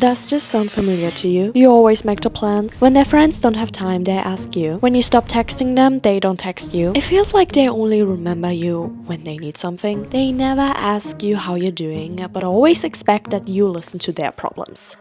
Does this sound familiar to you? You always make the plans. When their friends don't have time, they ask you. When you stop texting them, they don't text you. It feels like they only remember you when they need something. They never ask you how you're doing, but always expect that you listen to their problems.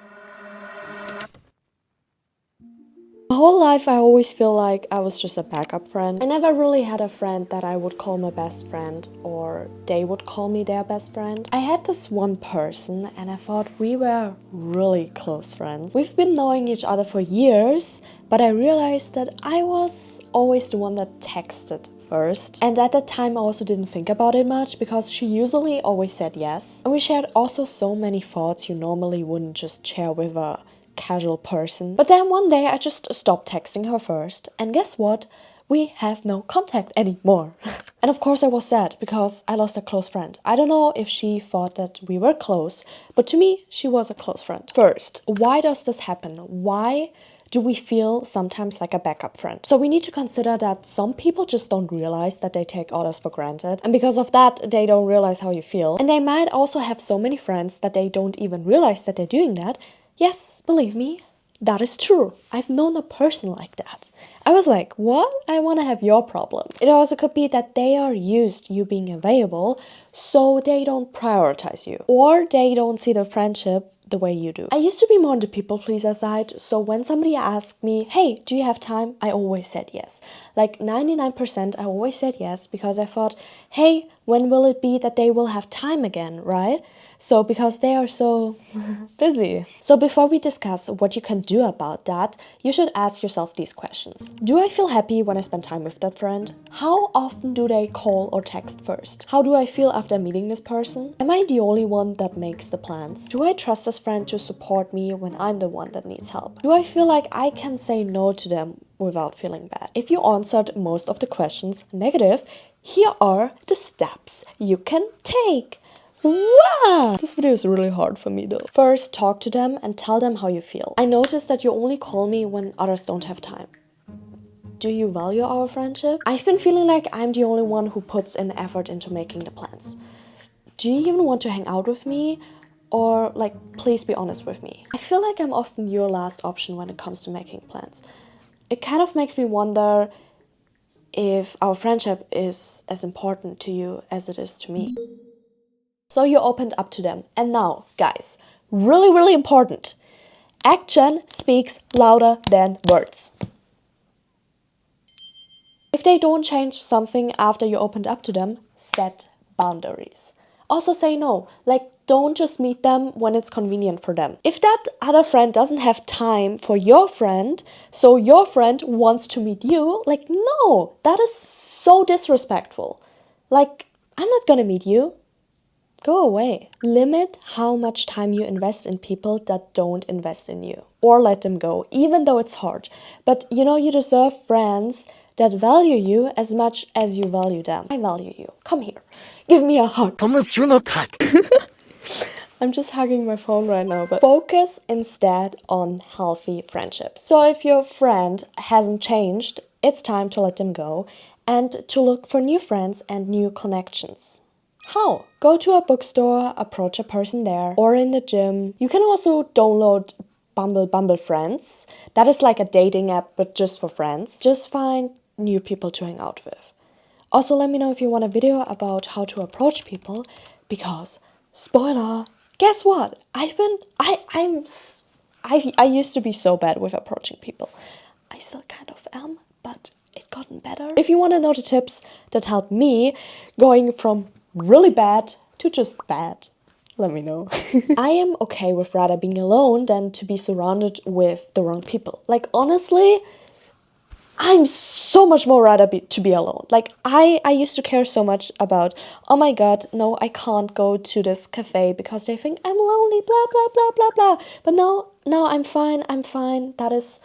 My whole life I always feel like I was just a backup friend. I never really had a friend that I would call my best friend or they would call me their best friend. I had this one person and I thought we were really close friends. We've been knowing each other for years, but I realized that I was always the one that texted first. And at that time I also didn't think about it much because she usually always said yes. And we shared also so many thoughts you normally wouldn't just share with a casual person. But then one day I just stopped texting her first, and guess what? We have no contact anymore. And of course I was sad because I lost a close friend. I don't know if she thought that we were close, but to me she was a close friend. First, why does this happen? Why do we feel sometimes like a backup friend? So we need to consider that some people just don't realize that they take others for granted, and because of that they don't realize how you feel. And they might also have so many friends that they don't even realize that they're doing that. Yes, believe me, that is true. I've known a person like that. I was like, what? I want to have your problems. It also could be that they are used to you being available, so they don't prioritize you. Or they don't see the friendship the way you do. I used to be more on the people pleaser side, so when somebody asked me, hey, do you have time? I always said yes. Like 99% I always said yes because I thought, hey, when will it be that they will have time again, right? So because they are so busy. So before we discuss what you can do about that, you should ask yourself these questions. Do I feel happy when I spend time with that friend? How often do they call or text first? How do I feel after meeting this person? Am I the only one that makes the plans? Do I trust this friend to support me when I'm the one that needs help? Do I feel like I can say no to them without feeling bad? If you answered most of the questions negative, here are the steps you can take. Wow! This video is really hard for me though. First, talk to them and tell them how you feel. I noticed that you only call me when others don't have time. Do you value our friendship? I've been feeling like I'm the only one who puts in effort into making the plans. Do you even want to hang out with me? Or like, please be honest with me. I feel like I'm often your last option when it comes to making plans. It kind of makes me wonder if our friendship is as important to you as it is to me. So you opened up to them. And now, guys, really important. Action speaks louder than words. If they don't change something after you opened up to them, set boundaries. Also say no. Like, don't just meet them when it's convenient for them. If that other friend doesn't have time for your friend, so your friend wants to meet you, like, no, that is so disrespectful. Like, I'm not gonna meet you. Go away. Limit how much time you invest in people that don't invest in you. Or let them go, even though it's hard. But you know, you deserve friends that value you as much as you value them. I value you. Come here. Give me a hug. I'm just hugging my phone right now, but focus instead on healthy friendships. So if your friend hasn't changed, it's time to let them go and to look for new friends and new connections. How? Go to a bookstore, approach a person there, or in the gym. You can also download Bumble Friends. That is like a dating app, but just for friends. Just find new people to hang out with. Also, let me know if you want a video about how to approach people, because, spoiler, guess what? I used to be so bad with approaching people. I still kind of am, but it gotten better. If you want to know the tips that helped me going from really bad to just bad, let me know. I am okay with rather being alone than to be surrounded with the wrong people. Like, honestly, I'm so much more rather to be alone. Like, I used to care so much about, oh my god, no, I can't go to this cafe because they think I'm lonely, blah, blah, blah, blah, blah. But no, I'm fine. That is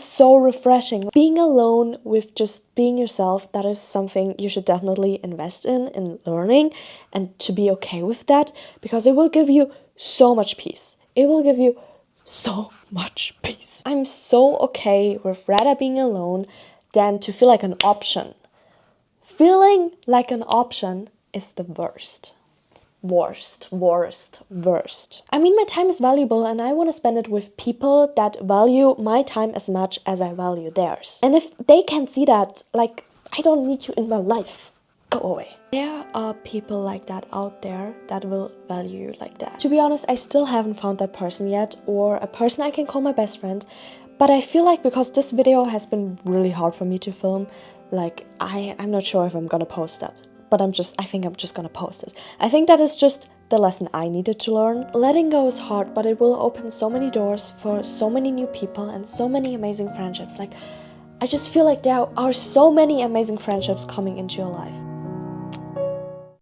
so refreshing. Being alone with just being yourself, that is something you should definitely invest in learning and to be okay with that, because it will give you so much peace. It will give you so much peace. I'm so okay with rather being alone than to feel like an option. Feeling like an option is the worst. worst. I mean, my time is valuable and I want to spend it with people that value my time as much as I value theirs. And if they can't see that, like, I don't need you in my life. Go away. There are people like that out there that will value you like that. To be honest, I still haven't found that person yet, or a person I can call my best friend. But I feel like because this video has been really hard for me to film, like, I'm not sure if I'm gonna post that. But I think I'm just gonna post it. I think that is just the lesson I needed to learn. Letting go is hard, but it will open so many doors for so many new people and so many amazing friendships. Like, I just feel like there are so many amazing friendships coming into your life.